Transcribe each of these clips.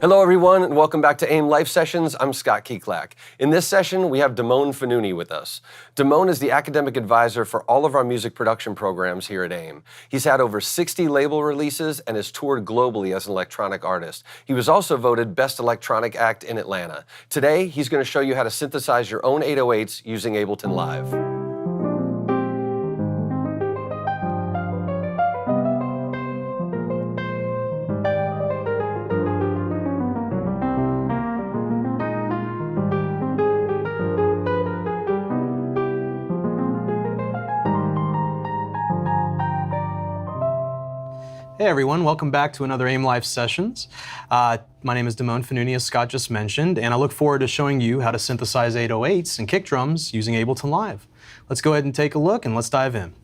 Hello everyone and welcome back to AIMM Life Sessions. I'm Scott Keeklack. In this session we have Damon Fonooni with us. Damon is the academic advisor for all of our music production programs here at AIMM. He's had over 60 label releases and has toured globally as an electronic artist. He was also voted Best Electronic Act in Atlanta. Today he's going to show you how to synthesize your own 808s using Ableton Live. Hey everyone, welcome back to another AIMM Life Sessions. My name is Damon Fonooni, as Scott just mentioned, and I look forward to showing you how to synthesize 808s and kick drums using Ableton Live. Let's go ahead and take a look and let's dive in.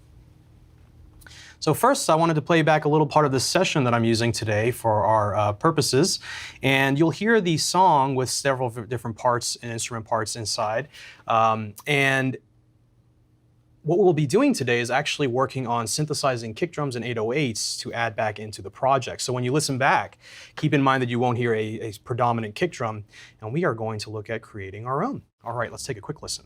So first, I wanted to play back a little part of this session that I'm using today for our purposes, and you'll hear the song with several different parts and instrument parts inside. What we'll be doing today is actually working on synthesizing kick drums and 808s to add back into the project. So when you listen back, keep in mind that you won't hear a predominant kick drum, and we are going to look at creating our own. All right, let's take a quick listen.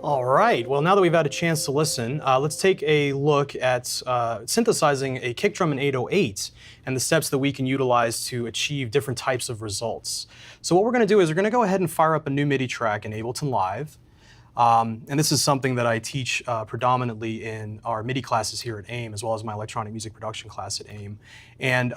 All right, well, now that we've had a chance to listen, let's take a look at synthesizing a kick drum and 808 and the steps that we can utilize to achieve different types of results. So what we're going to do is we're going to go ahead and fire up a new MIDI track in Ableton Live. And this is something that I teach predominantly in our MIDI classes here at AIMM, as well as my electronic music production class at AIMM. And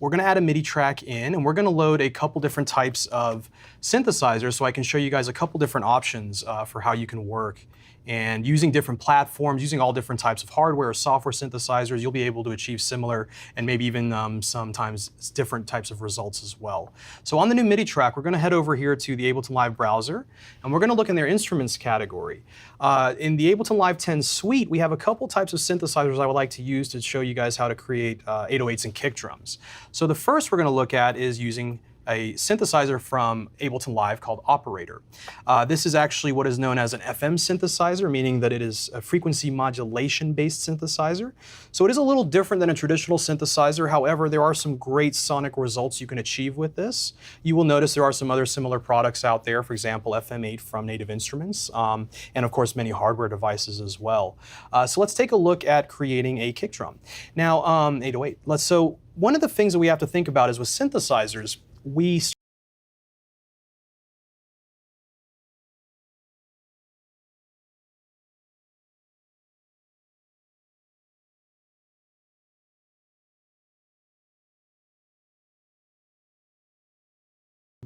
we're going to add a MIDI track in, and we're going to load a couple different types of synthesizers so I can show you guys a couple different options for how you can work. And using different platforms, using all different types of hardware or software synthesizers, you'll be able to achieve similar and maybe even sometimes different types of results as well. So on the new MIDI track, we're going to head over here to the Ableton Live browser, and we're going to look in their instruments category. In the Ableton Live 10 suite, we have a couple types of synthesizers I would like to use to show you guys how to create 808s and kick drums. So the first we're going to look at is using a synthesizer from Ableton Live called Operator. This is actually what is known as an FM synthesizer, meaning that it is a frequency modulation-based synthesizer. So it is a little different than a traditional synthesizer. However, there are some great sonic results you can achieve with this. You will notice there are some other similar products out there, for example, FM8 from Native Instruments, and of course many hardware devices as well. So let's take a look at creating a kick drum. Now, 808. So one of the things that we have to think about is with synthesizers,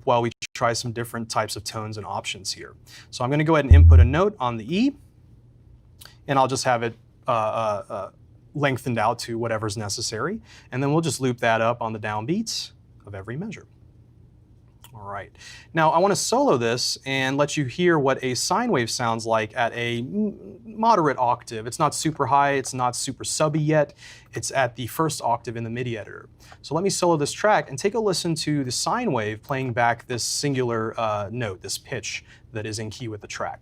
while we try some different types of tones and options here. So I'm going to go ahead and input a note on the E, and I'll just have it lengthened out to whatever's necessary. And then we'll just loop that up on the downbeats of every measure. All right. Now I want to solo this and let you hear what a sine wave sounds like at a moderate octave. It's not super high, it's not super subby yet. It's at the first octave in the MIDI editor. So let me solo this track and take a listen to the sine wave playing back this singular note, this pitch that is in key with the track.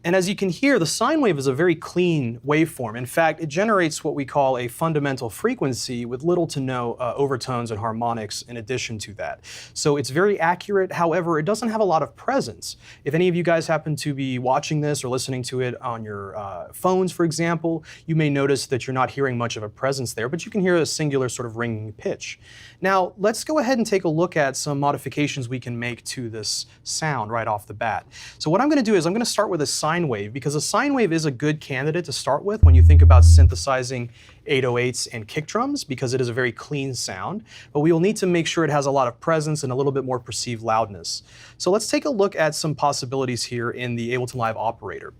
And as you can hear, the sine wave is a very clean waveform. In fact, it generates what we call a fundamental frequency with little to no overtones and harmonics in addition to that. So it's very accurate. However, it doesn't have a lot of presence. If any of you guys happen to be watching this or listening to it on your phones, for example, you may notice that you're not hearing much of a presence there, but you can hear a singular sort of ringing pitch. Now, let's go ahead and take a look at some modifications we can make to this sound right off the bat. So what I'm going to do is I'm going to start with a sine wave, because a sine wave is a good candidate to start with when you think about synthesizing 808s and kick drums, because it is a very clean sound, but we will need to make sure it has a lot of presence and a little bit more perceived loudness. So let's take a look at some possibilities here in the Ableton Live operator.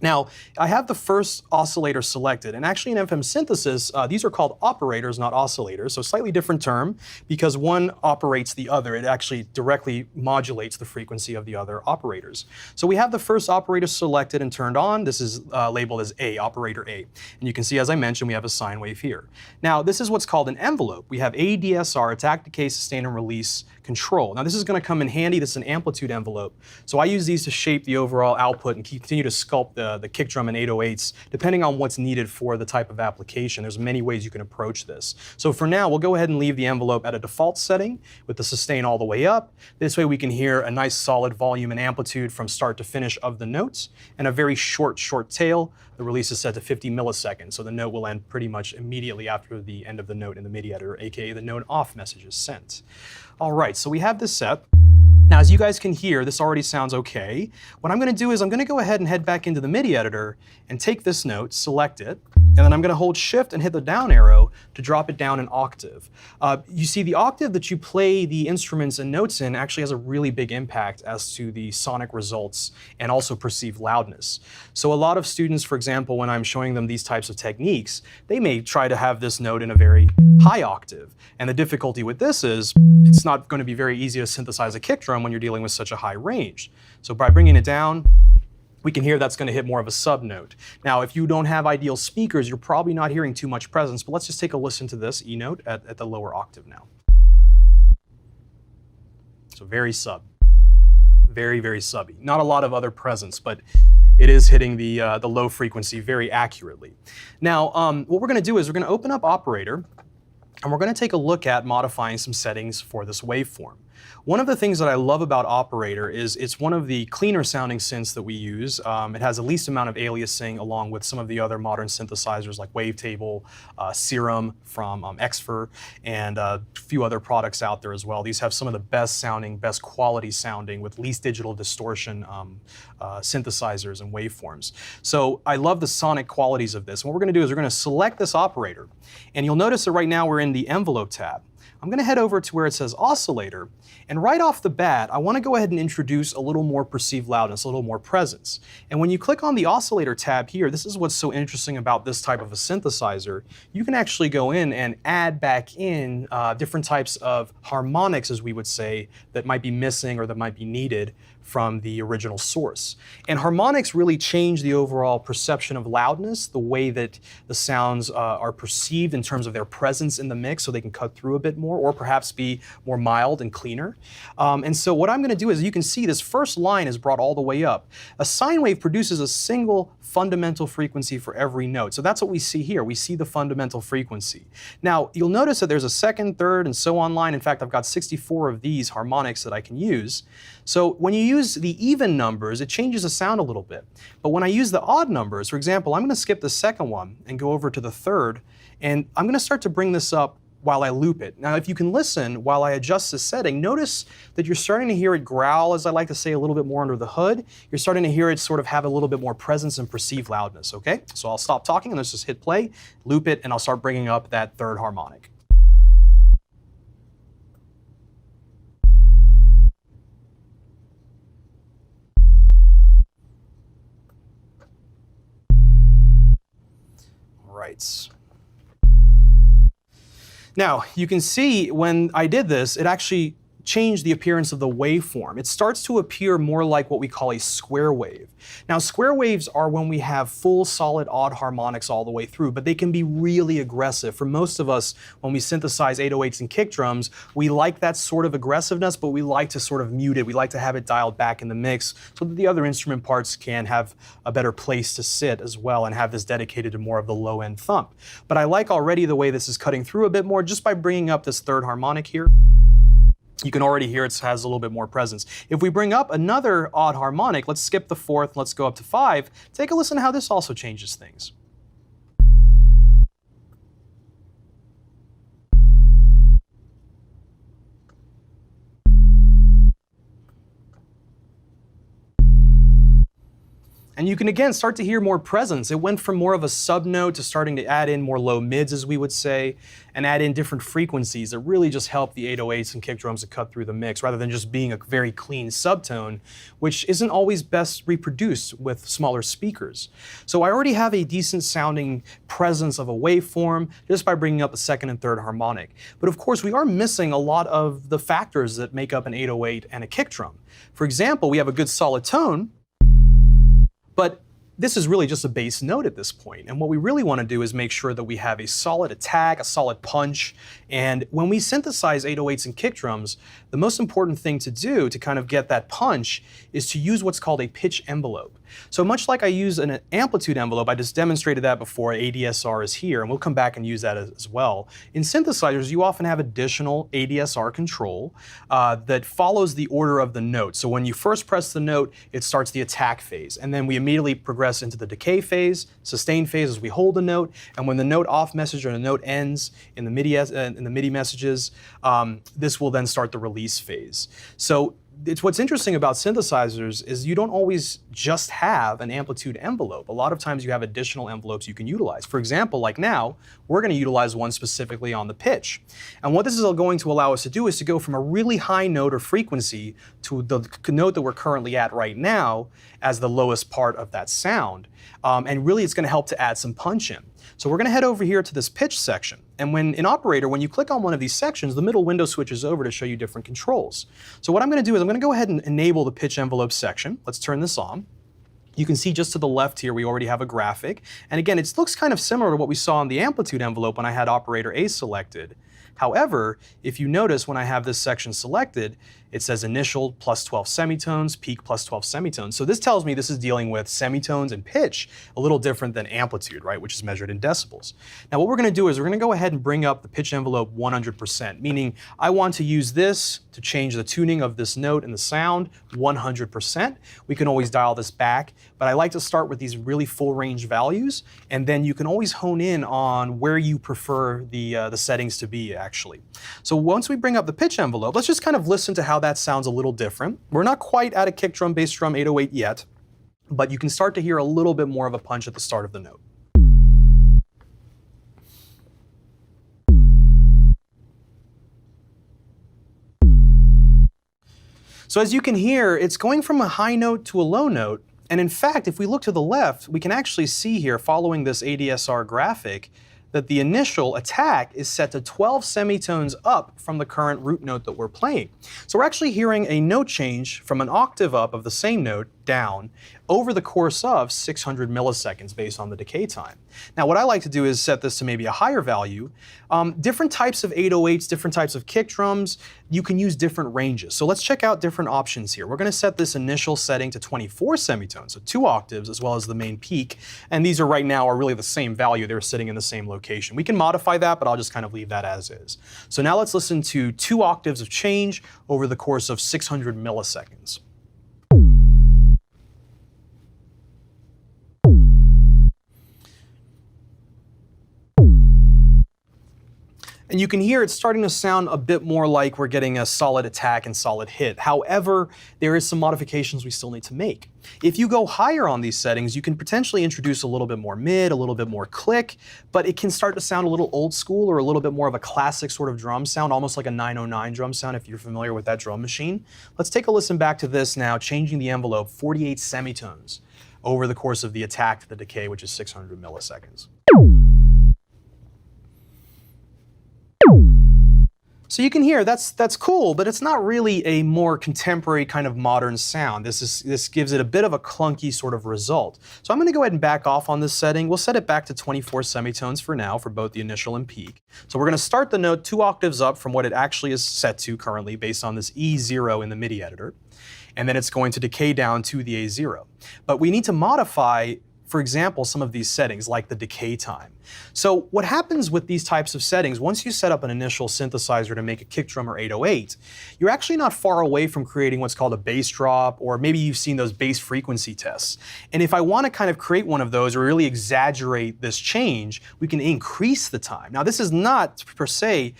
Now, I have the first oscillator selected, and actually in FM synthesis, these are called operators, not oscillators, so slightly different term, because one operates the other. It actually directly modulates the frequency of the other operators. So we have the first operator selected and turned on. This is labeled as A, operator A. And you can see, as I mentioned, we have a sine wave here. Now, this is what's called an envelope. We have ADSR, attack, decay, sustain, and release control. Now, this is going to come in handy. This is an amplitude envelope. So I use these to shape the overall output and continue to sculpt the kick drum and 808s, depending on what's needed for the type of application. There's many ways you can approach this. So for now, we'll go ahead and leave the envelope at a default setting with the sustain all the way up. This way we can hear a nice solid volume and amplitude from start to finish of the notes, and a very short tail. The release is set to 50 milliseconds, so the note will end pretty much immediately after the end of the note in the MIDI editor, aka the note off message is sent. All right, so we have this set. Now, as you guys can hear, this already sounds okay. What I'm going to do is I'm going to go ahead and head back into the MIDI editor and take this note, select it, and then I'm going to hold Shift and hit the down arrow to drop it down an octave. You see, the octave that you play the instruments and notes in actually has a really big impact as to the sonic results and also perceived loudness. So a lot of students, for example, when I'm showing them these types of techniques, they may try to have this note in a very high octave. And the difficulty with this is it's not going to be very easy to synthesize a kick drum when you're dealing with such a high range. So by bringing it down, we can hear that's going to hit more of a sub note. Now, if you don't have ideal speakers, you're probably not hearing too much presence, but let's just take a listen to this E note at the lower octave now. So very sub, very, very subby. Not a lot of other presence, but it is hitting the low frequency very accurately. Now, what we're going to do is we're going to open up Operator, and we're going to take a look at modifying some settings for this waveform. One of the things that I love about Operator is it's one of the cleaner sounding synths that we use. It has the least amount of aliasing along with some of the other modern synthesizers like Wavetable, Serum from Xfer, and a few other products out there as well. These have some of the best sounding, best quality sounding with least digital distortion synthesizers and waveforms. So I love the sonic qualities of this. And what we're going to do is we're going to select this operator, and you'll notice that right now we're in the envelope tab. I'm going to head over to where it says oscillator, and right off the bat, I want to go ahead and introduce a little more perceived loudness, a little more presence. And when you click on the oscillator tab here, this is what's so interesting about this type of a synthesizer. You can actually go in and add back in different types of harmonics, as we would say, that might be missing or that might be needed from the original source. And harmonics really change the overall perception of loudness, the way that the sounds are perceived in terms of their presence in the mix, so they can cut through a bit more or perhaps be more mild and cleaner. And so what I'm going to do is, you can see this first line is brought all the way up. A sine wave produces a single fundamental frequency for every note. So that's what we see here. We see the fundamental frequency. Now, you'll notice that there's a second, third, and so on line. In fact, I've got 64 of these harmonics that I can use. So when you use the even numbers, it changes the sound a little bit. But when I use the odd numbers, for example, I'm going to skip the second one and go over to the third, and I'm going to start to bring this up while I loop it. Now, if you can listen while I adjust this setting, notice that you're starting to hear it growl, as I like to say, a little bit more under the hood. You're starting to hear it sort of have a little bit more presence and perceived loudness, okay? So I'll stop talking and let's just hit play, loop it, and I'll start bringing up that third harmonic. right. Now, you can see when I did this, it actually changed the appearance of the waveform. It starts to appear more like what we call a square wave. Now, square waves are when we have full solid odd harmonics all the way through, but they can be really aggressive. For most of us, when we synthesize 808s and kick drums, we like that sort of aggressiveness, but we like to sort of mute it. We like to have it dialed back in the mix so that the other instrument parts can have a better place to sit as well and have this dedicated to more of the low-end thump. But I like already the way this is cutting through a bit more just by bringing up this third harmonic here. You can already hear it has a little bit more presence. If we bring up another odd harmonic, let's skip the fourth, let's go up to 5, take a listen to how this also changes things. And you can again start to hear more presence. It went from more of a subnote to starting to add in more low mids, as we would say, and add in different frequencies that really just help the 808s and kick drums to cut through the mix, rather than just being a very clean subtone, which isn't always best reproduced with smaller speakers. So I already have a decent sounding presence of a waveform just by bringing up a second and third harmonic. But of course, we are missing a lot of the factors that make up an 808 and a kick drum. For example, we have a good solid tone, but this is really just a bass note at this point. And what we really want to do is make sure that we have a solid attack, a solid punch. And when we synthesize 808s and kick drums, the most important thing to do to kind of get that punch is to use what's called a pitch envelope. So much like I use an amplitude envelope, I just demonstrated that before, ADSR is here, and we'll come back and use that as well. In synthesizers, you often have additional ADSR control that follows the order of the note. So when you first press the note, it starts the attack phase, and then we immediately progress into the decay phase, sustain phase as we hold the note, and when the note off message or the note ends in the MIDI messages, this will then start the release phase. So what's interesting about synthesizers is you don't always just have an amplitude envelope. A lot of times you have additional envelopes you can utilize. For example, like now, we're going to utilize one specifically on the pitch. And what this is going to allow us to do is to go from a really high note or frequency to the note that we're currently at right now as the lowest part of that sound. And really it's going to help to add some punch in. So we're going to head over here to this pitch section. And in Operator, when you click on one of these sections, the middle window switches over to show you different controls. So what I'm going to do is I'm going to go ahead and enable the pitch envelope section. Let's turn this on. You can see just to the left here, we already have a graphic. And again, it looks kind of similar to what we saw in the amplitude envelope when I had Operator A selected. However, if you notice when I have this section selected, it says initial plus 12 semitones, peak plus 12 semitones. So this tells me this is dealing with semitones and pitch, a little different than amplitude, right, which is measured in decibels. Now what we're going to do is we're going to go ahead and bring up the pitch envelope 100%, meaning I want to use this to change the tuning of this note and the sound 100%. We can always dial this back, but I like to start with these really full range values, and then you can always hone in on where you prefer the settings to be actually. So once we bring up the pitch envelope, let's just kind of listen to how that sounds a little different. We're not quite at a kick drum, bass drum 808 yet, but you can start to hear a little bit more of a punch at the start of the note. So as you can hear, it's going from a high note to a low note. And in fact, if we look to the left, we can actually see here, following this ADSR graphic, that the initial attack is set to 12 semitones up from the current root note that we're playing. So we're actually hearing a note change from an octave up of the same note down over the course of 600 milliseconds based on the decay time. Now what I like to do is set this to maybe a higher value. Different types of 808s, different types of kick drums, you can use different ranges. So let's check out different options here. We're going to set this initial setting to 24 semitones, so 2 octaves as well as the main peak. And these are right now are really the same value. They're sitting in the same location. We can modify that, but I'll just kind of leave that as is. So now let's listen to 2 octaves of change over the course of 600 milliseconds. And you can hear it's starting to sound a bit more like we're getting a solid attack and solid hit. However, there is some modifications we still need to make. If you go higher on these settings, you can potentially introduce a little bit more mid, a little bit more click, but it can start to sound a little old school or a little bit more of a classic sort of drum sound, almost like a 909 drum sound if you're familiar with that drum machine. Let's take a listen back to this now, changing the envelope 48 semitones over the course of the attack to the decay, which is 600 milliseconds. So you can hear that's cool, but it's not really a more contemporary kind of modern sound. This gives it a bit of a clunky sort of result. So I'm going to go ahead and back off on this setting. We'll set it back to 24 semitones for now for both the initial and peak. So we're going to start the note 2 octaves up from what it actually is set to currently based on this E0 in the MIDI editor. And then it's going to decay down to the A0. But we need to modify, for example, some of these settings like the decay time. So what happens with these types of settings, once you set up an initial synthesizer to make a kick drum or 808, you're actually not far away from creating what's called a bass drop, or maybe you've seen those bass frequency tests. And if I want to kind of create one of those or really exaggerate this change, we can increase the time. Now this is not per se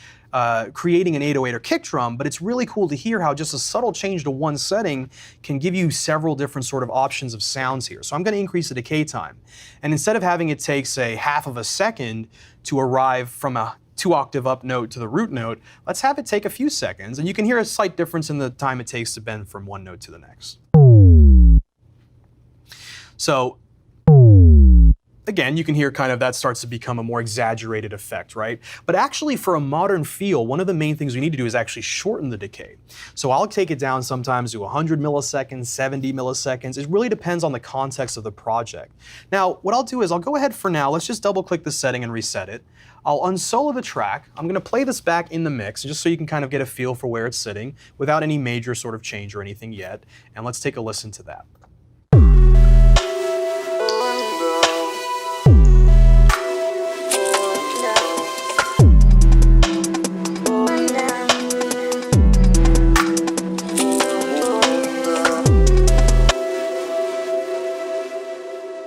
creating an 808 or kick drum, but it's really cool to hear how just a subtle change to one setting can give you several different sort of options of sounds here. So I'm going to increase the decay time. And instead of having it take, say, half of a second to arrive from a 2 octave up note to the root note, let's have it take a few seconds. And you can hear a slight difference in the time it takes to bend from one note to the next. So again, you can hear kind of that starts to become a more exaggerated effect, right? But actually for a modern feel, one of the main things we need to do is actually shorten the decay. So I'll take it down sometimes to 100 milliseconds, 70 milliseconds. It really depends on the context of the project. Now, what I'll do is I'll go ahead for now, let's just double click the setting and reset it. I'll unsolo the track. I'm gonna play this back in the mix just so you can kind of get a feel for where it's sitting without any major sort of change or anything yet. And let's take a listen to that.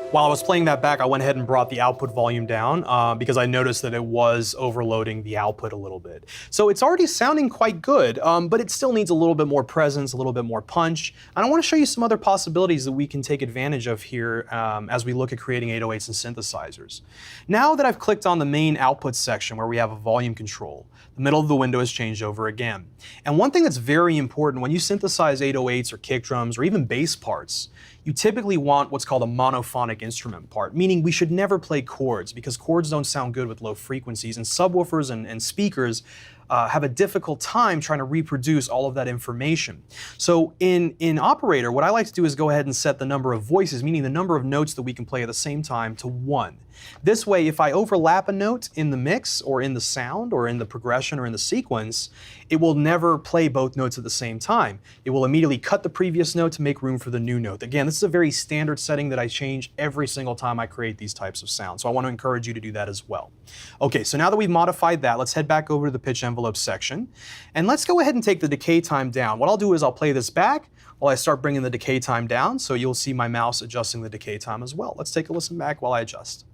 While I was playing that back, I went ahead and brought the output volume down because I noticed that it was overloading the output a little bit. So it's already sounding quite good, but it still needs a little bit more presence, a little bit more punch. And I want to show you some other possibilities that we can take advantage of here as we look at creating 808s and synthesizers. Now that I've clicked on the main output section where we have a volume control, the middle of the window has changed over again. And one thing that's very important when you synthesize 808s or kick drums or even bass parts, you typically want what's called a monophonic instrument part, meaning we should never play chords because chords don't sound good with low frequencies, and subwoofers and speakers have a difficult time trying to reproduce all of that information. So in Operator, what I like to do is go ahead and set the number of voices, meaning the number of notes that we can play at the same time, to 1. This way, if I overlap a note in the mix or in the sound or in the progression or in the sequence, it will never play both notes at the same time. It will immediately cut the previous note to make room for the new note. Again, this is a very standard setting that I change every single time I create these types of sounds. So I want to encourage you to do that as well. Okay, so now that we've modified that, let's head back over to the pitch envelope section. And let's go ahead and take the decay time down. What I'll do is I'll play this back while I start bringing the decay time down. So you'll see my mouse adjusting the decay time as well. Let's take a listen back while I adjust.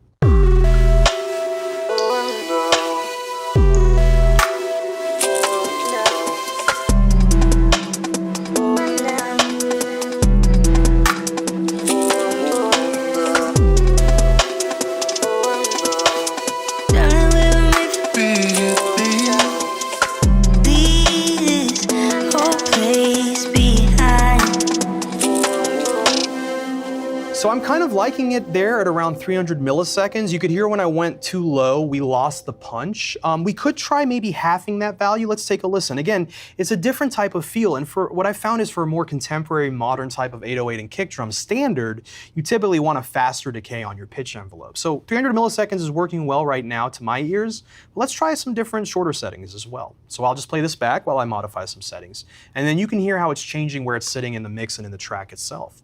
So I'm kind of liking it there at around 300 milliseconds. You could hear when I went too low, we lost the punch. We could try maybe halving that value. Let's take a listen. Again, it's a different type of feel, and for what I found is for a more contemporary, modern type of 808 and kick drum standard, you typically want a faster decay on your pitch envelope. So 300 milliseconds is working well right now to my ears. Let's try some different shorter settings as well. So I'll just play this back while I modify some settings, and then you can hear how it's changing where it's sitting in the mix and in the track itself.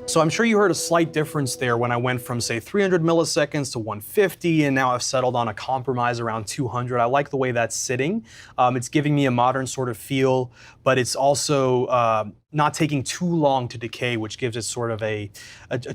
So I'm sure you heard a slight difference there when I went from, say, 300 milliseconds to 150, and now I've settled on a compromise around 200. I like the way that's sitting. It's giving me a modern sort of feel, but it's also not taking too long to decay, which gives it sort of a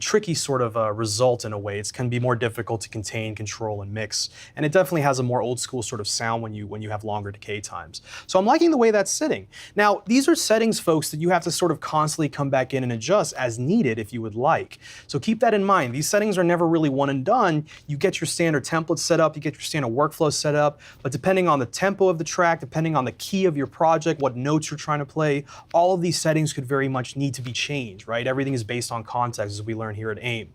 tricky sort of result in a way. It can be more difficult to contain, control, and mix. And it definitely has a more old school sort of sound when you have longer decay times. So I'm liking the way that's sitting. Now, these are settings, folks, that you have to sort of constantly come back in and adjust as needed if you would like. So keep that in mind. These settings are never really one and done. You get your standard template set up, you get your standard workflow set up, but depending on the tempo of the track, depending on the key of your project, what notes you're trying to play, all of these settings could very much need to be changed, right? Everything is based on context, as we learn here at AIMM.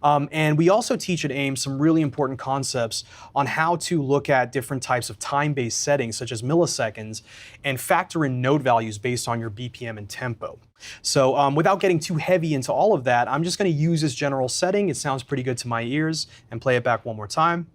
And we also teach at AIMM some really important concepts on how to look at different types of time-based settings, such as milliseconds, and factor in note values based on your BPM and tempo. So without getting too heavy into all of that, I'm just going to use this general setting. It sounds pretty good to my ears, and play it back one more time.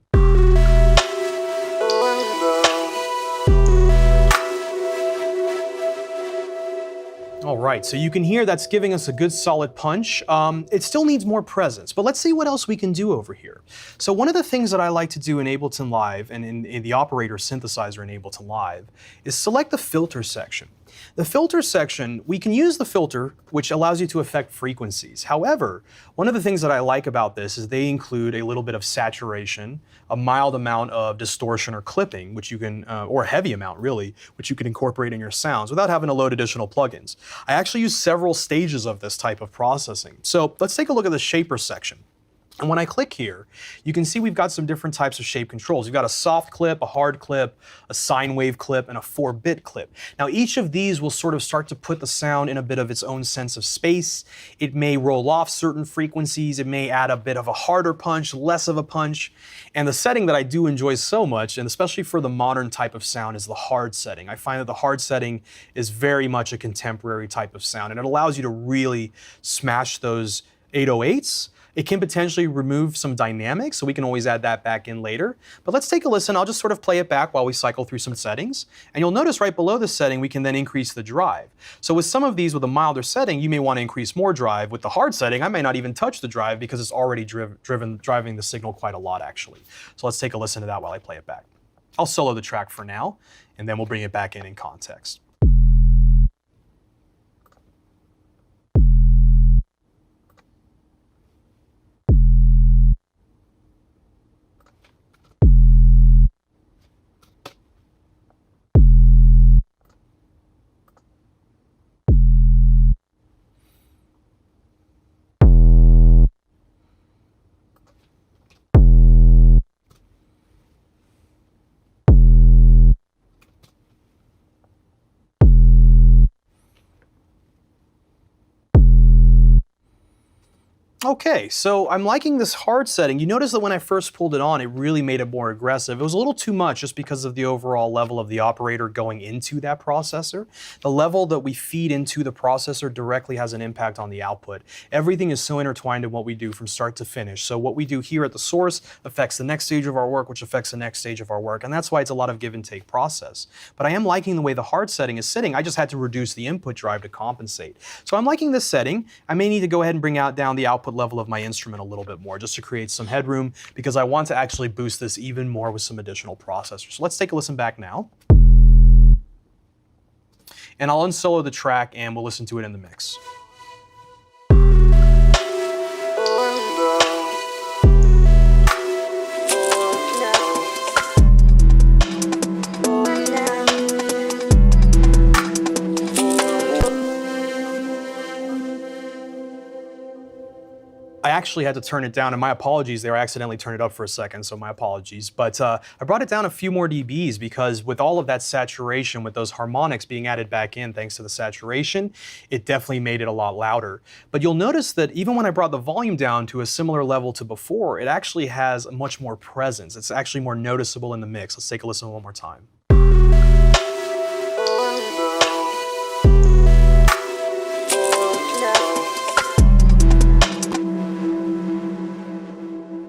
All right, so you can hear that's giving us a good solid punch. It still needs more presence, but let's see what else we can do over here. So one of the things that I like to do in Ableton Live and in the operator synthesizer in Ableton Live is select the filter section. The filter section, we can use the filter, which allows you to affect frequencies. However, one of the things that I like about this is they include a little bit of saturation, a mild amount of distortion or clipping, which you can, or a heavy amount really, which you can incorporate in your sounds without having to load additional plugins. I actually use several stages of this type of processing. So let's take a look at the shaper section. And when I click here, you can see we've got some different types of shape controls. You've got a soft clip, a hard clip, a sine wave clip, and a 4-bit clip. Now each of these will sort of start to put the sound in a bit of its own sense of space. It may roll off certain frequencies, it may add a bit of a harder punch, less of a punch. And the setting that I do enjoy so much, and especially for the modern type of sound, is the hard setting. I find that the hard setting is very much a contemporary type of sound, and it allows you to really smash those 808s. It can potentially remove some dynamics, so we can always add that back in later. But let's take a listen. I'll just sort of play it back while we cycle through some settings. And you'll notice right below the setting, we can then increase the drive. So with some of these with a milder setting, you may want to increase more drive. With the hard setting, I may not even touch the drive because it's already driving the signal quite a lot, actually. So let's take a listen to that while I play it back. I'll solo the track for now, and then we'll bring it back in context. Okay, so I'm liking this hard setting. You notice that when I first pulled it on, it really made it more aggressive. It was a little too much just because of the overall level of the operator going into that processor. The level that we feed into the processor directly has an impact on the output. Everything is so intertwined in what we do from start to finish. So what we do here at the source affects the next stage of our work, which affects the next stage of our work. And that's why it's a lot of give and take process. But I am liking the way the hard setting is sitting. I just had to reduce the input drive to compensate. So I'm liking this setting. I may need to go ahead and bring down the output level of my instrument a little bit more just to create some headroom, because I want to actually boost this even more with some additional processors. So let's take a listen back now. And I'll unsolo the track and we'll listen to it in the mix. I actually had to turn it down, and my apologies there, I accidentally turned it up for a second, so my apologies. But I brought it down a few more dBs because with all of that saturation, with those harmonics being added back in thanks to the saturation, it definitely made it a lot louder. But you'll notice that even when I brought the volume down to a similar level to before, it actually has much more presence. It's actually more noticeable in the mix. Let's take a listen one more time.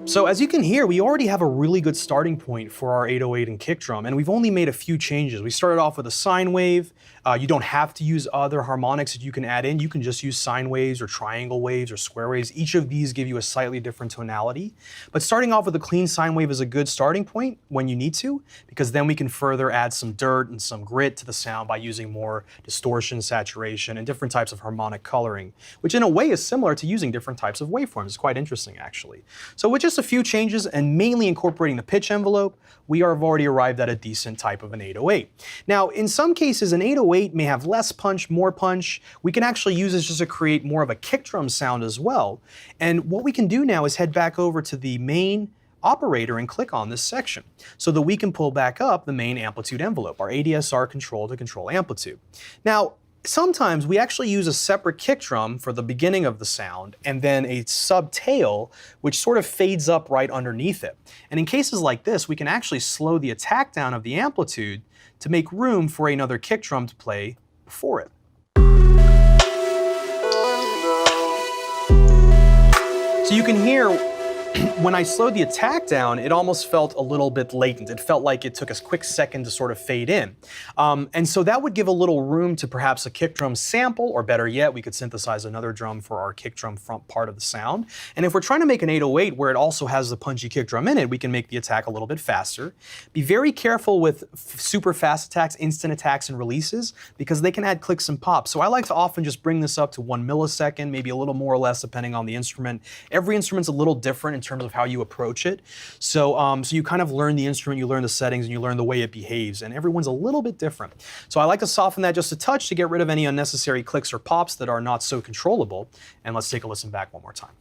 So as you can hear, we already have a really good starting point for our 808 and kick drum, and we've only made a few changes. We started off with a sine wave, You don't have to use other harmonics that you can add in. You can just use sine waves or triangle waves or square waves. Each of these give you a slightly different tonality. But starting off with a clean sine wave is a good starting point when you need to, because then we can further add some dirt and some grit to the sound by using more distortion, saturation, and different types of harmonic coloring, which in a way is similar to using different types of waveforms. It's quite interesting, actually. So with just a few changes and mainly incorporating the pitch envelope, we have already arrived at a decent type of an 808. Now, in some cases, an 808 may have less punch, more punch. We can actually use this just to create more of a kick drum sound as well. And what we can do now is head back over to the main operator and click on this section so that we can pull back up the main amplitude envelope, our ADSR control to control amplitude. Now, sometimes we actually use a separate kick drum for the beginning of the sound and then a sub tail which sort of fades up right underneath it. And in cases like this, we can actually slow the attack down of the amplitude to make room for another kick drum to play before it. So you can hear when I slowed the attack down, it almost felt a little bit latent. It felt like it took a quick second to sort of fade in. And so that would give a little room to perhaps a kick drum sample, or better yet, we could synthesize another drum for our kick drum front part of the sound. And if we're trying to make an 808 where it also has the punchy kick drum in it, we can make the attack a little bit faster. Be very careful with super fast attacks, instant attacks, and releases, because they can add clicks and pops. So I like to often just bring this up to 1 millisecond, maybe a little more or less depending on the instrument. Every instrument's a little different in terms of how you approach it. So you kind of learn the instrument, you learn the settings, and you learn the way it behaves, and everyone's a little bit different. So I like to soften that just a touch to get rid of any unnecessary clicks or pops that are not so controllable. And let's take a listen back one more time.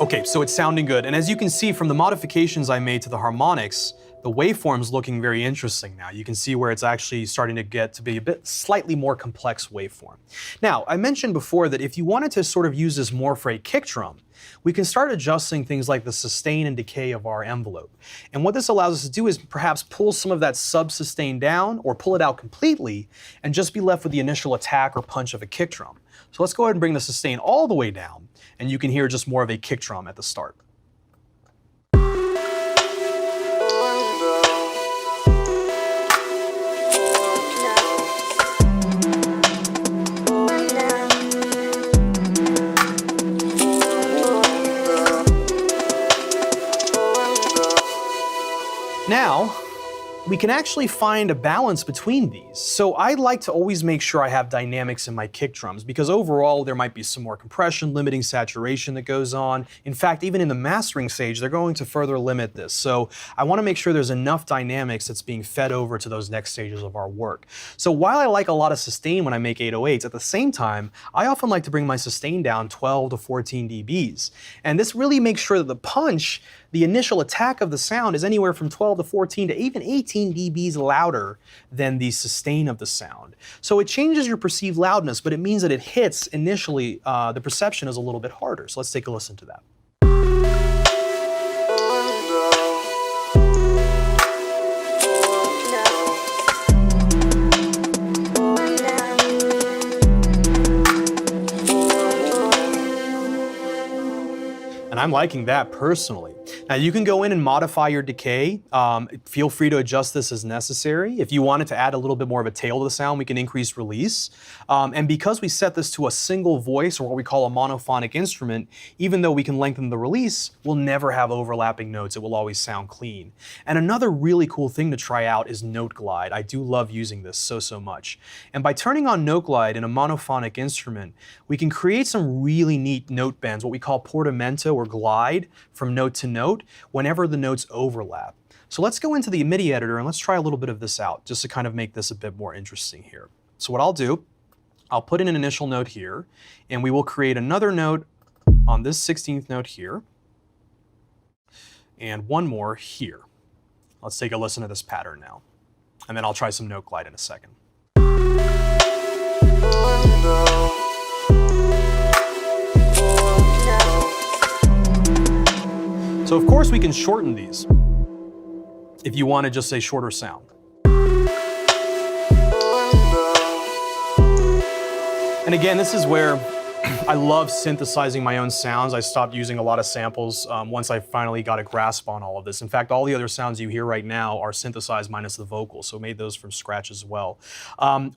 Okay, so it's sounding good. And as you can see from the modifications I made to the harmonics, the waveform's looking very interesting now. You can see where it's actually starting to get to be a bit slightly more complex waveform. Now, I mentioned before that if you wanted to sort of use this more for a kick drum, we can start adjusting things like the sustain and decay of our envelope. And what this allows us to do is perhaps pull some of that sub-sustain down or pull it out completely and just be left with the initial attack or punch of a kick drum. So let's go ahead and bring the sustain all the way down, and you can hear just more of a kick drum at the start. Now, we can actually find a balance between these. So I like to always make sure I have dynamics in my kick drums, because overall there might be some more compression, limiting saturation that goes on. In fact, even in the mastering stage, they're going to further limit this. So I want to make sure there's enough dynamics that's being fed over to those next stages of our work. So while I like a lot of sustain when I make 808s, at the same time, I often like to bring my sustain down 12 to 14 dBs. And this really makes sure that the punch, the initial attack of the sound, is anywhere from 12 to 14 to even 18 dBs louder than the sustain of the sound. So it changes your perceived loudness, but it means that it hits initially, the perception is a little bit harder. So let's take a listen to that. And I'm liking that personally. Now you can go in and modify your decay. Feel free to adjust this as necessary. If you wanted to add a little bit more of a tail to the sound, we can increase release. And because we set this to a single voice, or what we call a monophonic instrument, even though we can lengthen the release, we'll never have overlapping notes. It will always sound clean. And another really cool thing to try out is note glide. I do love using this so much. And by turning on note glide in a monophonic instrument, we can create some really neat note bends, what we call portamento or glide from note to note, whenever the notes overlap. So let's go into the MIDI editor and let's try a little bit of this out, just to kind of make this a bit more interesting here. So what I'll do, I'll put in an initial note here, and we will create another note on this 16th note here, and one more here. Let's take a listen to this pattern now, and then I'll try some note glide in a second. So of course we can shorten these if you want to just say shorter sound. And again, this is where I love synthesizing my own sounds. I stopped using a lot of samples once I finally got a grasp on all of this. In fact, all the other sounds you hear right now are synthesized minus the vocals, so made those from scratch as well.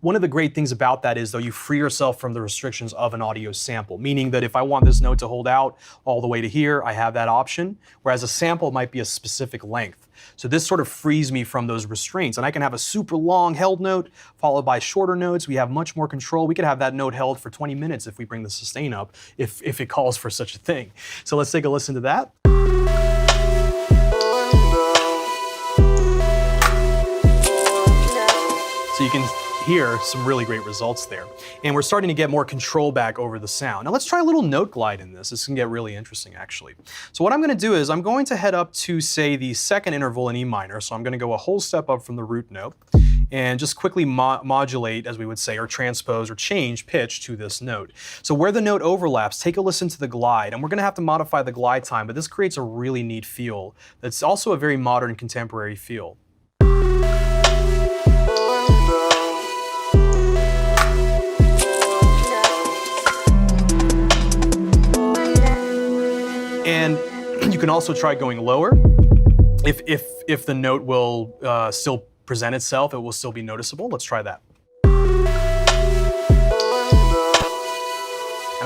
One of the great things about that is, though, you free yourself from the restrictions of an audio sample, meaning that if I want this note to hold out all the way to here, I have that option, whereas a sample might be a specific length. So this sort of frees me from those restraints, and I can have a super long held note followed by shorter notes. We have much more control. We could have that note held for 20 minutes if we bring the sustain up, if it calls for such a thing. So let's take a listen to that. So you can hear some really great results there. And we're starting to get more control back over the sound. Now let's try a little note glide in this. This can get really interesting, actually. So what I'm going to do is I'm going to head up to, say, the second interval in E minor. So I'm going to go a whole step up from the root note and just quickly modulate, as we would say, or transpose or change pitch to this note. So where the note overlaps, take a listen to the glide. And we're going to have to modify the glide time, but this creates a really neat feel. That's also a very modern contemporary feel. And you can also try going lower. If the note will still present itself, it will still be noticeable. Let's try that. And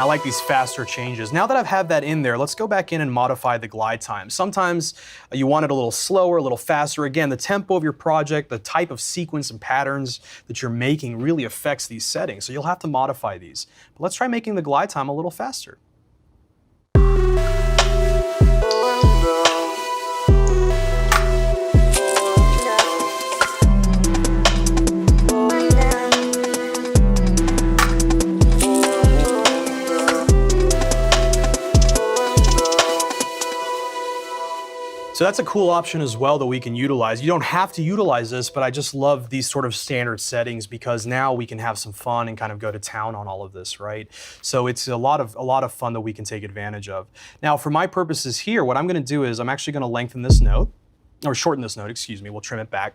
I like these faster changes. Now that I've had that in there, let's go back in and modify the glide time. Sometimes you want it a little slower, a little faster. Again, the tempo of your project, the type of sequence and patterns that you're making really affects these settings. So you'll have to modify these. But let's try making the glide time a little faster. So that's a cool option as well that we can utilize. You don't have to utilize this, but I just love these sort of standard settings because now we can have some fun and kind of go to town on all of this, right? So it's a lot of fun that we can take advantage of. Now, for my purposes here, what I'm going to do is I'm actually going to lengthen this note, or shorten this note, excuse me. We'll trim it back.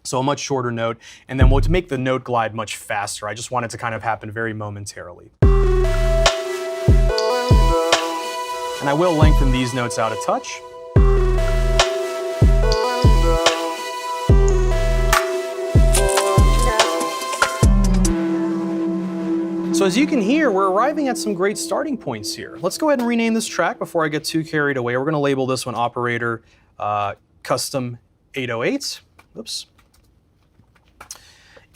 So a much shorter note, and then we'll make the note glide much faster. I just want it to kind of happen very momentarily. And I will lengthen these notes out a touch. So as you can hear, we're arriving at some great starting points here. Let's go ahead and rename this track before I get too carried away. We're going to label this one Operator Custom 808. Oops.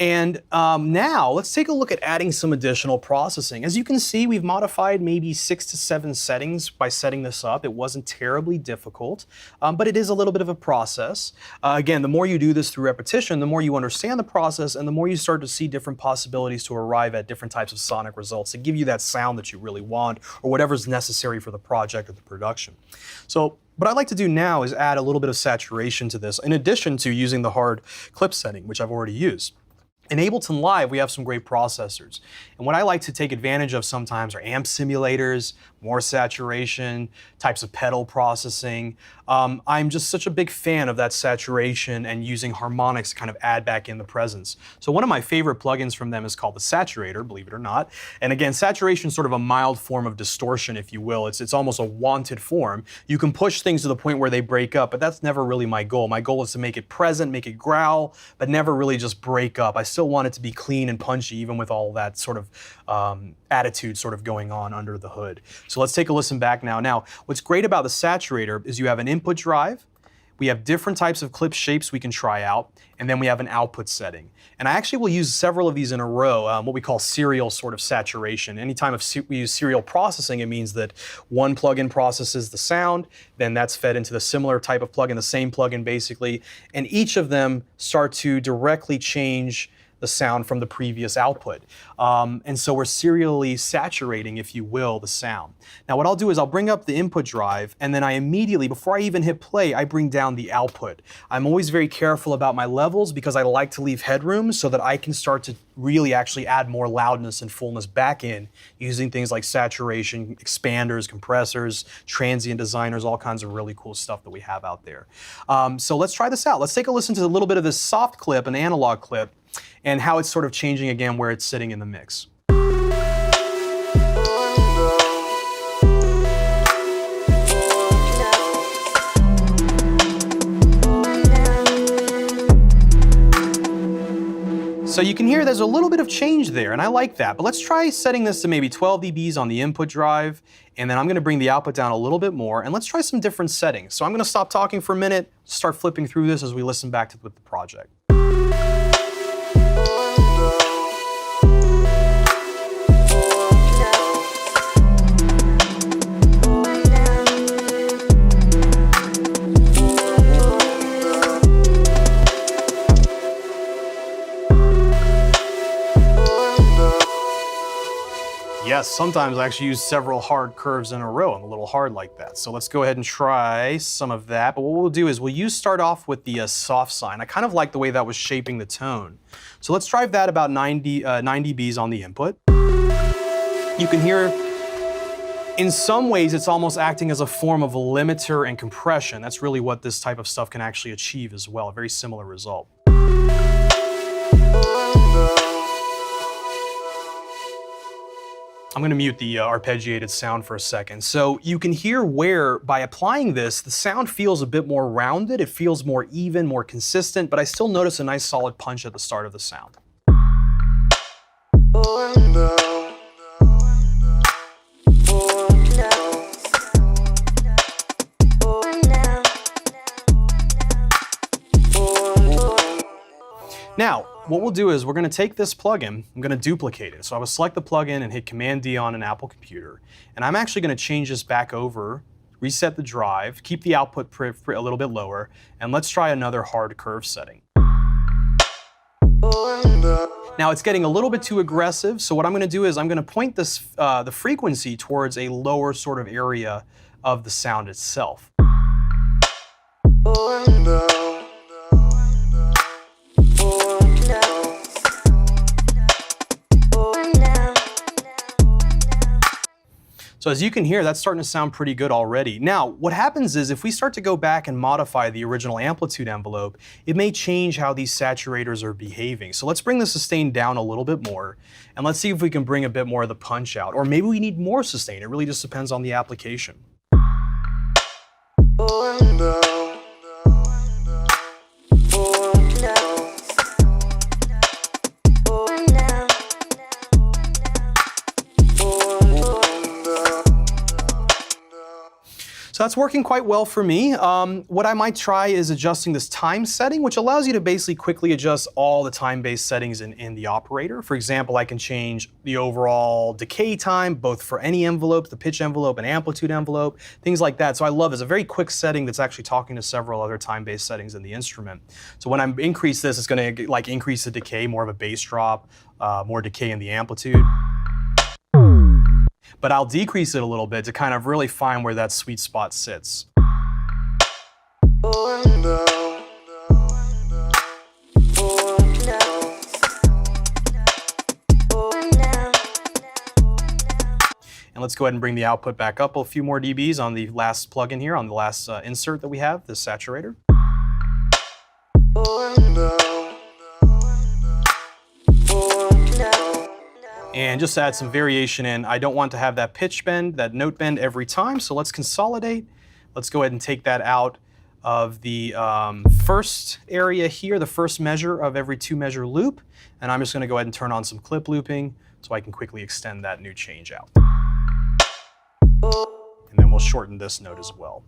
And now let's take a look at adding some additional processing. As you can see, we've modified maybe 6 to 7 settings by setting this up. It wasn't terribly difficult, but it is a little bit of a process. Again, the more you do this through repetition, the more you understand the process and the more you start to see different possibilities to arrive at different types of sonic results to give you that sound that you really want or whatever's necessary for the project or the production. So what I'd like to do now is add a little bit of saturation to this in addition to using the hard clip setting, which I've already used. In Ableton Live, we have some great processors. And what I like to take advantage of sometimes are amp simulators, more saturation, types of pedal processing. I'm just such a big fan of that saturation and using harmonics to kind of add back in the presence. So one of my favorite plugins from them is called the Saturator, believe it or not. And again, saturation is sort of a mild form of distortion, if you will. It's almost a wanted form. You can push things to the point where they break up, but that's never really my goal. My goal is to make it present, make it growl, but never really just break up. I still want it to be clean and punchy, even with all that sort of attitude sort of going on under the hood. So let's take a listen back now. Now, what's great about the Saturator is you have an input drive, we have different types of clip shapes we can try out, and then we have an output setting. And I actually will use several of these in a row, what we call serial sort of saturation. Anytime we use serial processing, it means that one plugin processes the sound, then that's fed into the similar type of plugin, the same plugin basically, and each of them start to directly change the sound from the previous output. And so we're serially saturating, if you will, the sound. Now what I'll do is I'll bring up the input drive and then I immediately, before I even hit play, I bring down the output. I'm always very careful about my levels because I like to leave headroom so that I can start to really actually add more loudness and fullness back in using things like saturation, expanders, compressors, transient designers, all kinds of really cool stuff that we have out there. So let's try this out. Let's take a listen to a little bit of this soft clip, an analog clip, and how it's sort of changing again where it's sitting in the mix. So you can hear there's a little bit of change there, and I like that. But let's try setting this to maybe 12 dBs on the input drive, and then I'm gonna bring the output down a little bit more, and let's try some different settings. So I'm gonna stop talking for a minute, start flipping through this as we listen back to the project. Yes, sometimes I actually use several hard curves in a row. I'm a little hard like that. So let's go ahead and try some of that. But what we'll do is we'll start off with the soft sign. I kind of like the way that was shaping the tone. So let's drive that about 9 dBs on the input. You can hear, in some ways, it's almost acting as a form of a limiter and compression. That's really what this type of stuff can actually achieve as well. A very similar result. I'm gonna mute the arpeggiated sound for a second. So you can hear where, by applying this, the sound feels a bit more rounded, it feels more even, more consistent, but I still notice a nice solid punch at the start of the sound. Now, what we'll do is we're gonna take this plugin, I'm gonna duplicate it. So I will select the plugin and hit Command D on an Apple computer. And I'm actually gonna change this back over, reset the drive, keep the output a little bit lower, and let's try another hard curve setting. Now it's getting a little bit too aggressive, so what I'm gonna do is I'm gonna point this, the frequency towards a lower sort of area of the sound itself. So as you can hear, that's starting to sound pretty good already. Now, what happens is if we start to go back and modify the original amplitude envelope, it may change how these saturators are behaving. So let's bring the sustain down a little bit more, and let's see if we can bring a bit more of the punch out. Or maybe we need more sustain. It really just depends on the application. So that's working quite well for me. What I might try is adjusting this time setting, which allows you to basically quickly adjust all the time-based settings in the operator. For example, I can change the overall decay time, both for any envelope, the pitch envelope and amplitude envelope, things like that. So I love it. It's a very quick setting that's actually talking to several other time-based settings in the instrument. So when I increase this, it's gonna like increase the decay, more of a bass drop, more decay in the amplitude. But I'll decrease it a little bit to kind of really find where that sweet spot sits. And let's go ahead and bring the output back up a few more dBs on the last plugin here, on the last insert that we have, the saturator. And just to add some variation in, I don't want to have that pitch bend, that note bend every time, so let's consolidate. Let's go ahead and take that out of the first area here, the first measure of every 2-measure loop, and I'm just gonna go ahead and turn on some clip looping so I can quickly extend that new change out. And then we'll shorten this note as well.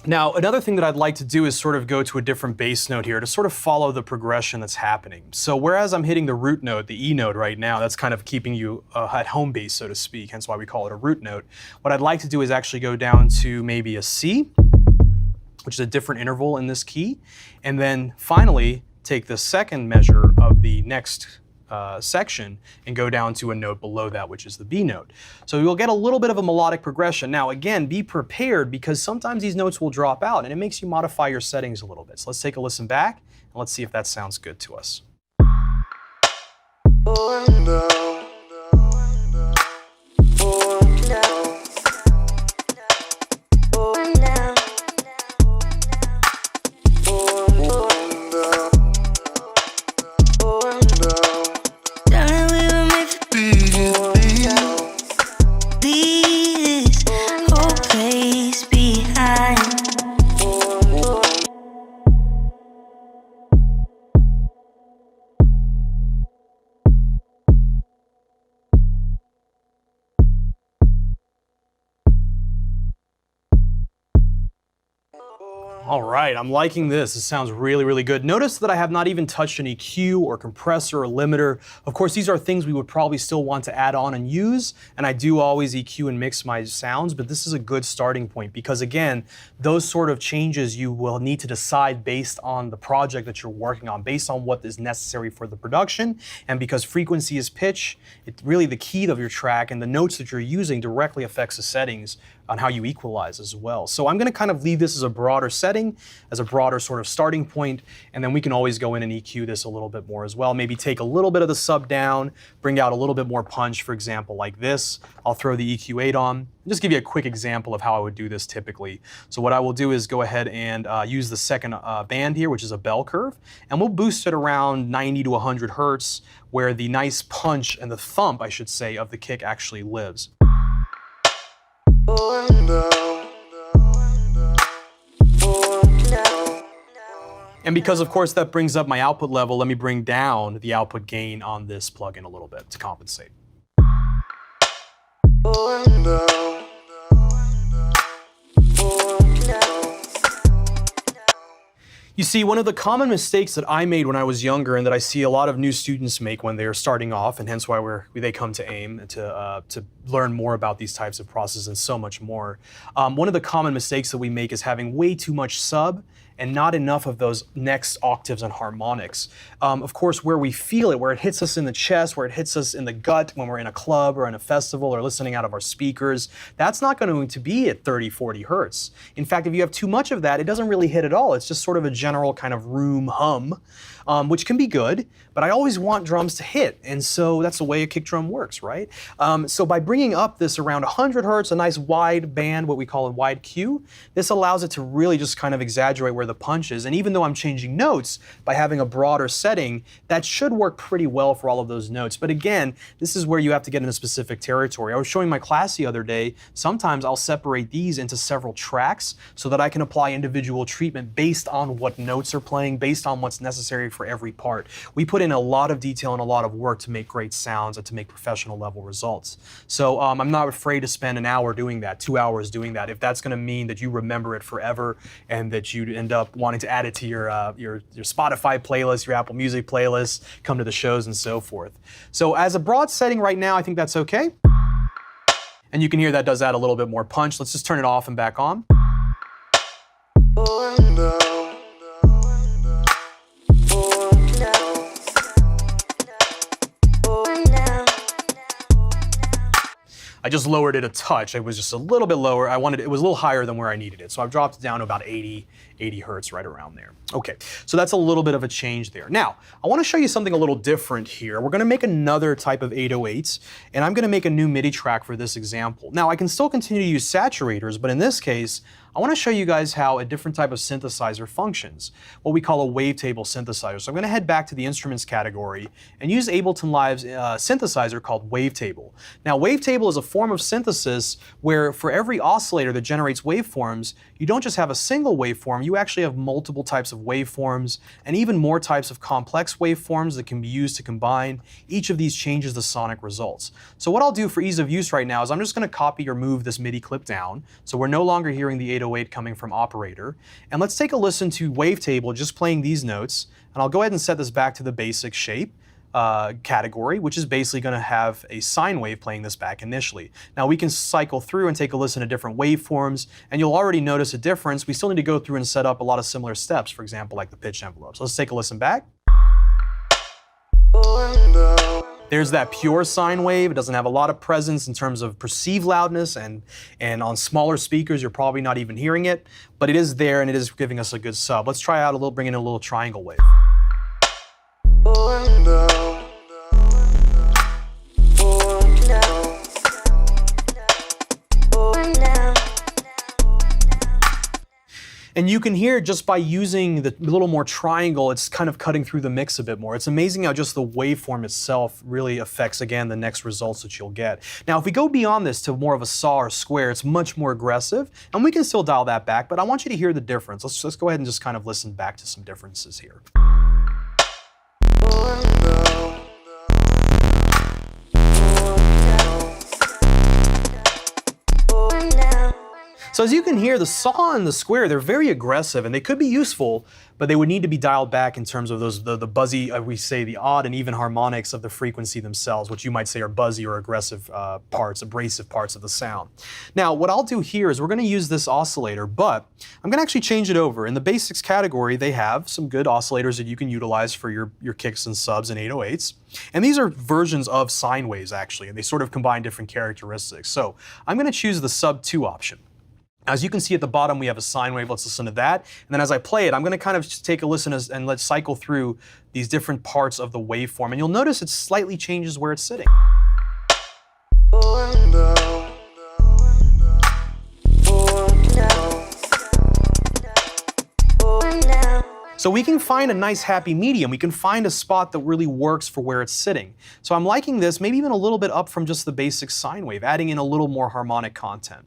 Now, another thing that I'd like to do is sort of go to a different bass note here to sort of follow the progression that's happening. So whereas I'm hitting the root note, the E note right now, that's kind of keeping you at home base, so to speak, hence why we call it a root note. What I'd like to do is actually go down to maybe a C, which is a different interval in this key, and then finally take the second measure of the next section and go down to a note below that, which is the B note. So you'll get a little bit of a melodic progression. Now again, be prepared because sometimes these notes will drop out and it makes you modify your settings a little bit. So let's take a listen back and let's see if that sounds good to us. All right, I'm liking this. This sounds really, really good. Notice that I have not even touched an EQ or compressor or limiter. Of course, these are things we would probably still want to add on and use, and I do always EQ and mix my sounds, but this is a good starting point because again, those sort of changes you will need to decide based on the project that you're working on, based on what is necessary for the production, and because frequency is pitch, it's really the key of your track, and the notes that you're using directly affects the settings on how you equalize as well. So I'm gonna kind of leave this as a broader setting, as a broader sort of starting point, and then we can always go in and EQ this a little bit more as well. Maybe take a little bit of the sub down, bring out a little bit more punch, for example, like this. I'll throw the EQ8 on. Just give you a quick example of how I would do this typically. So what I will do is go ahead and use the second band here, which is a bell curve, and we'll boost it around 90 to 100 hertz, where the nice punch and the thump, I should say, of the kick actually lives. And because of course that brings up my output level, let me bring down the output gain on this plugin a little bit to compensate. You see, one of the common mistakes that I made when I was younger and that I see a lot of new students make when they're starting off, and hence why they come to AIMM to learn more about these types of processes and so much more. One of the common mistakes that we make is having way too much sub and not enough of those next octaves and harmonics. Of course, where we feel it, where it hits us in the chest, where it hits us in the gut when we're in a club or in a festival or listening out of our speakers, that's not going to be at 30, 40 hertz. In fact, if you have too much of that, it doesn't really hit at all. It's just sort of a general kind of room hum, which can be good, but I always want drums to hit, and so that's the way a kick drum works, right? So by bringing up this around 100 hertz, a nice wide band, what we call a wide Q, this allows it to really just kind of exaggerate where the punch is, and even though I'm changing notes, by having a broader setting, that should work pretty well for all of those notes. But again, this is where you have to get into specific territory. I was showing my class the other day, sometimes I'll separate these into several tracks so that I can apply individual treatment based on what notes are playing, based on what's necessary for every part. We put in a lot of detail and a lot of work to make great sounds and to make professional level results. So I'm not afraid to spend an hour doing that, 2 hours doing that, if that's gonna mean that you remember it forever and that you end up wanting to add it to your Spotify playlist, your Apple Music playlist, come to the shows and so forth. So as a broad setting right now, I think that's okay. And you can hear that does add a little bit more punch. Let's just turn it off and back on. I just lowered it a touch. It was just a little bit lower. It was a little higher than where I needed it. So I've dropped it down to about 80 hertz, right around there. Okay, so that's a little bit of a change there. Now, I wanna show you something a little different here. We're gonna make another type of 808s, and I'm gonna make a new MIDI track for this example. Now, I can still continue to use saturators, but in this case, I want to show you guys how a different type of synthesizer functions, what we call a wavetable synthesizer. So I'm going to head back to the instruments category and use Ableton Live's synthesizer called wavetable. Now, wavetable is a form of synthesis where for every oscillator that generates waveforms, you don't just have a single waveform, you actually have multiple types of waveforms and even more types of complex waveforms that can be used to combine. Each of these changes the sonic results. So what I'll do for ease of use right now is I'm just going to copy or move this MIDI clip down, so we're no longer hearing the 808 coming from operator. And let's take a listen to wavetable just playing these notes, and I'll go ahead and set this back to the basic shape category, which is basically going to have a sine wave playing this back initially. Now we can cycle through and take a listen to different waveforms, and you'll already notice a difference. We still need to go through and set up a lot of similar steps, for example, like the pitch envelope. So let's take a listen back. There's that pure sine wave. It doesn't have a lot of presence in terms of perceived loudness, and on smaller speakers, you're probably not even hearing it, but it is there and it is giving us a good sub. Let's try out bring in a little triangle wave. And you can hear just by using the little more triangle, it's kind of cutting through the mix a bit more. It's amazing how just the waveform itself really affects, again, the next results that you'll get. Now, if we go beyond this to more of a saw or square, it's much more aggressive, and we can still dial that back, but I want you to hear the difference. Let's go ahead and just kind of listen back to some differences here. So as you can hear, the saw and the square, they're very aggressive and they could be useful, but they would need to be dialed back in terms of those the buzzy, we say the odd and even harmonics of the frequency themselves, which you might say are buzzy or aggressive parts, abrasive parts of the sound. Now, what I'll do here is we're going to use this oscillator, but I'm going to actually change it over. In the basics category, they have some good oscillators that you can utilize for your kicks and subs and 808s. And these are versions of sine waves, actually, and they sort of combine different characteristics. So I'm going to choose the sub 2 option. As you can see at the bottom, we have a sine wave. Let's listen to that. And then as I play it, I'm going to kind of just take a listen and let's cycle through these different parts of the waveform. And you'll notice it slightly changes where it's sitting. So we can find a nice happy medium. We can find a spot that really works for where it's sitting. So I'm liking this, maybe even a little bit up from just the basic sine wave, adding in a little more harmonic content.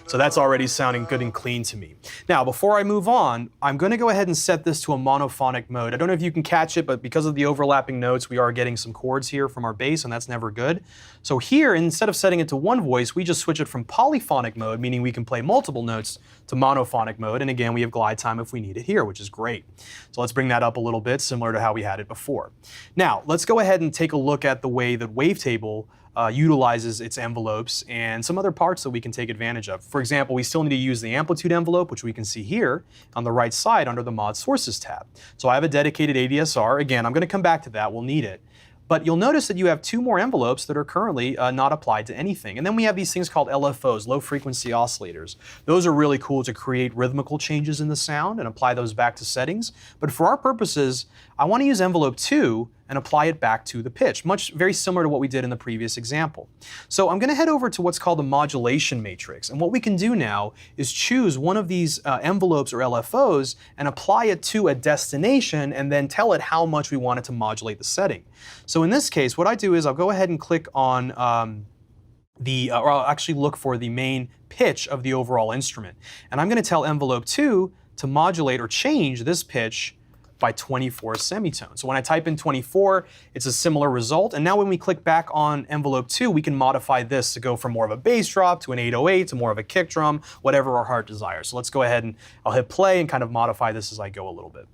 So that's already sounding good and clean to me. Now, before I move on, I'm going to go ahead and set this to a monophonic mode. I don't know if you can catch it, but because of the overlapping notes, we are getting some chords here from our bass, and that's never good. So here, instead of setting it to one voice, we just switch it from polyphonic mode, meaning we can play multiple notes, to monophonic mode. And again, we have glide time if we need it here, which is great. So let's bring that up a little bit, similar to how we had it before. Now, let's go ahead and take a look at the way that Wavetable utilizes its envelopes and some other parts that we can take advantage of. For example, we still need to use the amplitude envelope, which we can see here on the right side under the Mod Sources tab. So I have a dedicated ADSR. Again, I'm going to come back to that. We'll need it. But you'll notice that you have 2 more envelopes that are currently not applied to anything. And then we have these things called LFOs, low frequency oscillators. Those are really cool to create rhythmical changes in the sound and apply those back to settings. But for our purposes, I want to use envelope 2 and apply it back to the pitch, very similar to what we did in the previous example. So I'm going to head over to what's called the modulation matrix. And what we can do now is choose one of these envelopes or LFOs and apply it to a destination and then tell it how much we want it to modulate the setting. So in this case, what I do is I'll go ahead and click on or I'll actually look for the main pitch of the overall instrument. And I'm going to tell envelope 2 to modulate or change this pitch by 24 semitones. So when I type in 24, it's a similar result. And now when we click back on envelope 2, we can modify this to go from more of a bass drop to an 808 to more of a kick drum, whatever our heart desires. So let's go ahead and I'll hit play and kind of modify this as I go a little bit.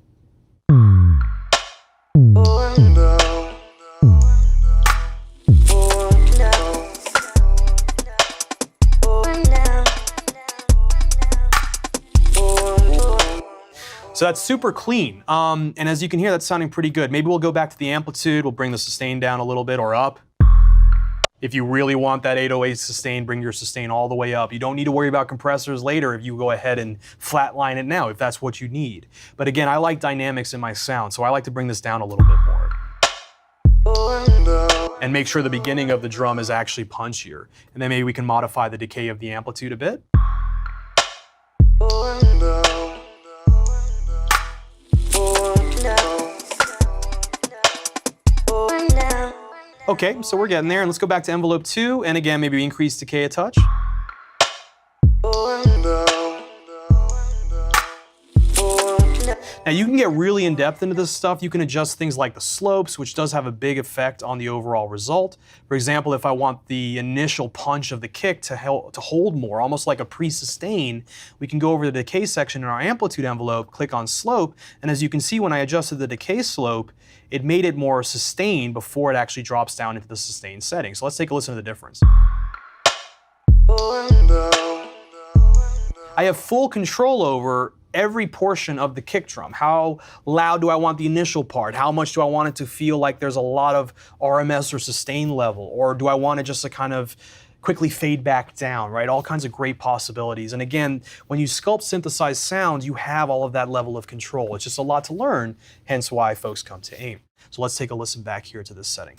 So that's super clean, and as you can hear, that's sounding pretty good. Maybe we'll go back to the amplitude, we'll bring the sustain down a little bit or up. If you really want that 808 sustain, bring your sustain all the way up. You don't need to worry about compressors later if you go ahead and flatline it now, if that's what you need. But again, I like dynamics in my sound, so I like to bring this down a little bit more. And make sure the beginning of the drum is actually punchier. And then maybe we can modify the decay of the amplitude a bit. Okay, so we're getting there, and let's go back to envelope 2, and again, maybe increase decay a touch. Now you can get really in depth into this stuff. You can adjust things like the slopes, which does have a big effect on the overall result. For example, if I want the initial punch of the kick to hold more, almost like a pre-sustain, we can go over the decay section in our amplitude envelope, click on slope, and as you can see, when I adjusted the decay slope, it made it more sustained before it actually drops down into the sustained setting. So let's take a listen to the difference. I have full control over every portion of the kick drum. How loud do I want the initial part? How much do I want it to feel like there's a lot of RMS or sustain level? Or do I want it just to kind of quickly fade back down, right? All kinds of great possibilities. And again, when you sculpt synthesized sounds, you have all of that level of control. It's just a lot to learn, hence why folks come to AIMM. So let's take a listen back here to this setting.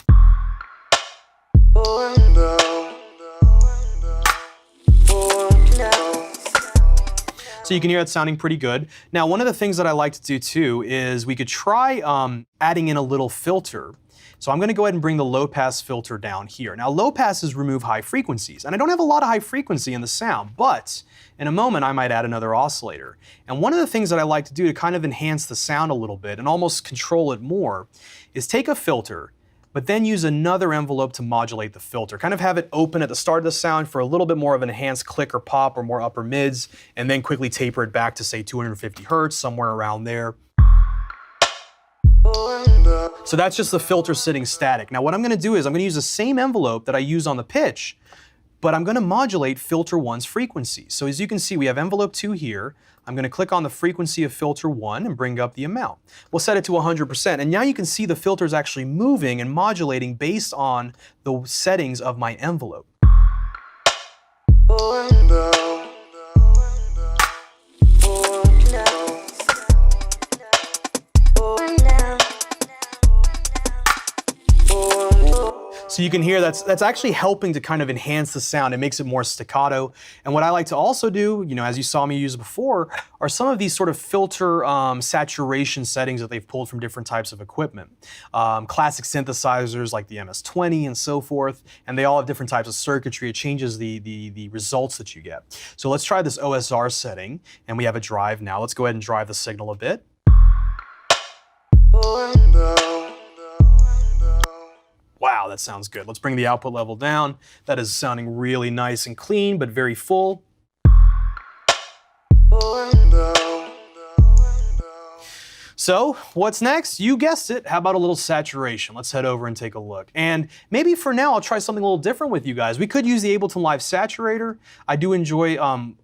So you can hear it sounding pretty good. Now, one of the things that I like to do too is we could try adding in a little filter. So I'm going to go ahead and bring the low pass filter down here. Now, low passes remove high frequencies, and I don't have a lot of high frequency in the sound, but in a moment I might add another oscillator. And one of the things that I like to do to kind of enhance the sound a little bit and almost control it more is take a filter, but then use another envelope to modulate the filter. Kind of have it open at the start of the sound for a little bit more of an enhanced click or pop or more upper mids, and then quickly taper it back to say 250 hertz, somewhere around there. So that's just the filter sitting static. Now what I'm gonna do is I'm gonna use the same envelope that I use on the pitch, but I'm gonna modulate filter 1's frequency. So as you can see, we have envelope 2 here. I'm gonna click on the frequency of filter 1 and bring up the amount. We'll set it to 100%, and now you can see the filter is actually moving and modulating based on the settings of my envelope. So you can hear that's actually helping to kind of enhance the sound. It makes it more staccato. And what I like to also do, as you saw me use before, are some of these sort of filter saturation settings that they've pulled from different types of equipment. Classic synthesizers like the MS-20 and so forth, and they all have different types of circuitry. It changes the results that you get. So let's try this OSR setting, and we have a drive now. Let's go ahead and drive the signal a bit. Wow, that sounds good. Let's bring the output level down. That is sounding really nice and clean, but very full. So what's next? You guessed it. How about a little saturation? Let's head over and take a look. And maybe for now, I'll try something a little different with you guys. We could use the Ableton Live Saturator. I do enjoy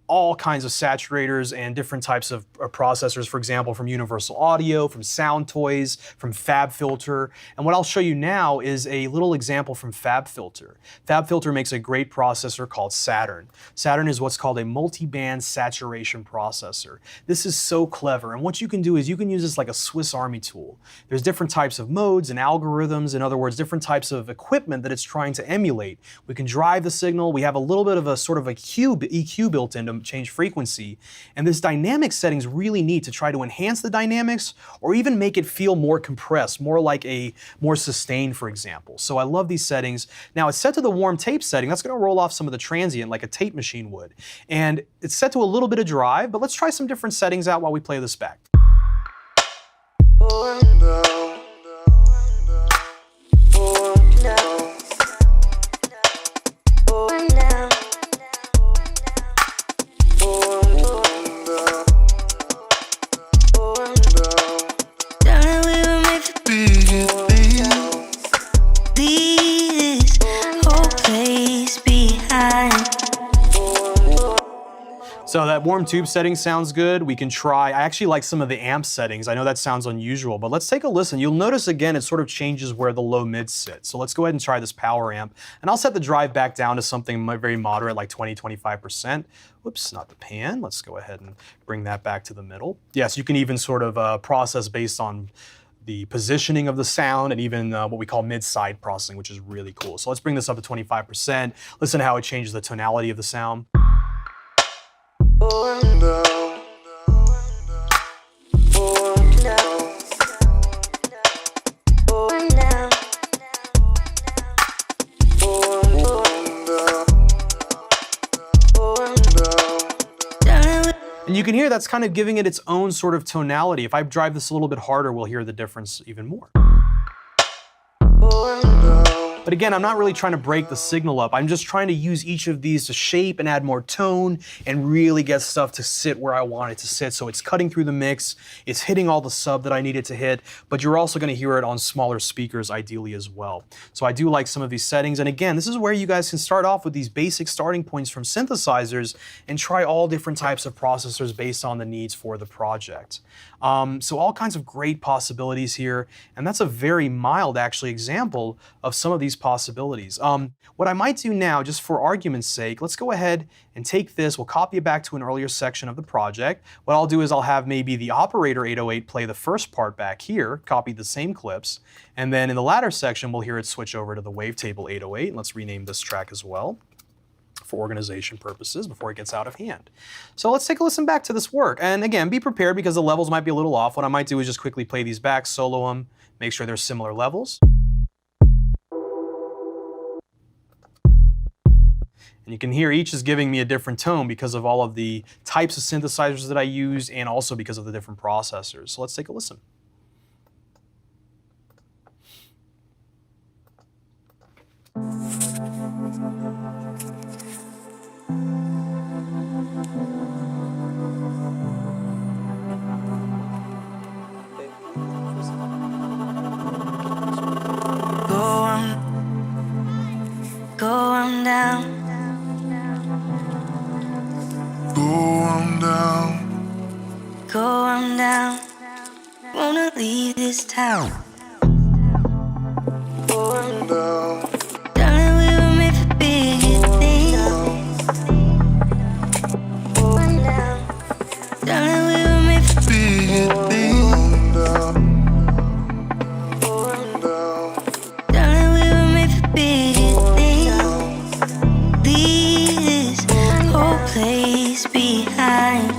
all kinds of saturators and different types of processors, for example, from Universal Audio, from Sound Toys, from FabFilter. And what I'll show you now is a little example from FabFilter. FabFilter makes a great processor called Saturn. Saturn is what's called a multi-band saturation processor. This is so clever. And what you can do is you can use this like a Swiss Army tool. There's different types of modes and algorithms, in other words, different types of equipment that it's trying to emulate. We can drive the signal. We have a little bit of a sort of a EQ built in to change frequency. And this dynamic setting is really neat to try to enhance the dynamics or even make it feel more compressed, more like a more sustained, for example. So I love these settings. Now it's set to the warm tape setting. That's going to roll off some of the transient like a tape machine would. And it's set to a little bit of drive, but let's try some different settings out while we play this back. So that warm tube setting sounds good. We can try, I actually like some of the amp settings. I know that sounds unusual, but let's take a listen. You'll notice again, it sort of changes where the low mids sit. So let's go ahead and try this power amp. And I'll set the drive back down to something very moderate, like 20–25%. Whoops, not the pan. Let's go ahead and bring that back to the middle. Yes, you can even sort of process based on the positioning of the sound and even what we call mid-side processing, which is really cool. So let's bring this up to 25%. Listen to how it changes the tonality of the sound. And you can hear that's kind of giving it its own sort of tonality. If I drive this a little bit harder, we'll hear the difference even more. But again, I'm not really trying to break the signal up. I'm just trying to use each of these to shape and add more tone and really get stuff to sit where I want it to sit. So it's cutting through the mix, it's hitting all the sub that I need it to hit, but you're also gonna hear it on smaller speakers ideally as well. So I do like some of these settings. And again, this is where you guys can start off with these basic starting points from synthesizers and try all different types of processors based on the needs for the project. So all kinds of great possibilities here. And that's a very mild actually example of some of these possibilities. What I might do now, just for argument's sake, let's go ahead and take this, we'll copy it back to an earlier section of the project. What I'll do is I'll have maybe the operator 808 play the first part back here, copy the same clips, and then in the latter section, we'll hear it switch over to the wavetable 808. And let's rename this track as well for organization purposes before it gets out of hand. So let's take a listen back to this work. And again, be prepared because the levels might be a little off. What I might do is just quickly play these back, solo them, make sure they're similar levels. And you can hear each is giving me a different tone because of all of the types of synthesizers that I use and also because of the different processors. So let's take a listen. on down. Go on down. Go on down. Wanna leave this town. Go on down. Darling, we were made for bigger things. Go on down. Darling, we were made for bigger things. Go on down. Darling, we were made for bigger things. Leave this whole place behind.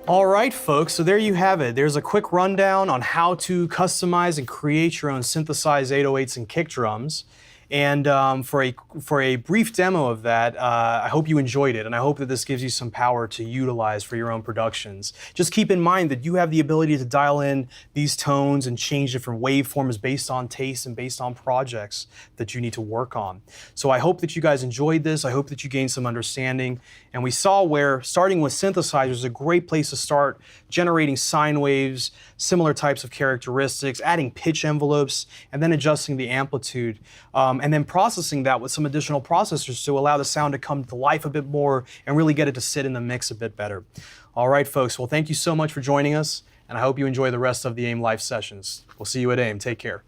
All right, folks, so there you have it. There's a quick rundown on how to customize and create your own synthesized 808s and kick drums. And for a brief demo of that, I hope you enjoyed it, and I hope that this gives you some power to utilize for your own productions. Just keep in mind that you have the ability to dial in these tones and change different waveforms based on taste and based on projects that you need to work on. So I hope that you guys enjoyed this. I hope that you gained some understanding. And we saw where starting with synthesizers is a great place to start generating sine waves, similar types of characteristics, adding pitch envelopes, and then adjusting the amplitude. And then processing that with some additional processors to allow the sound to come to life a bit more and really get it to sit in the mix a bit better. All right, folks, well, thank you so much for joining us, and I hope you enjoy the rest of the AIMM Life Sessions. We'll see you at AIMM. Take care.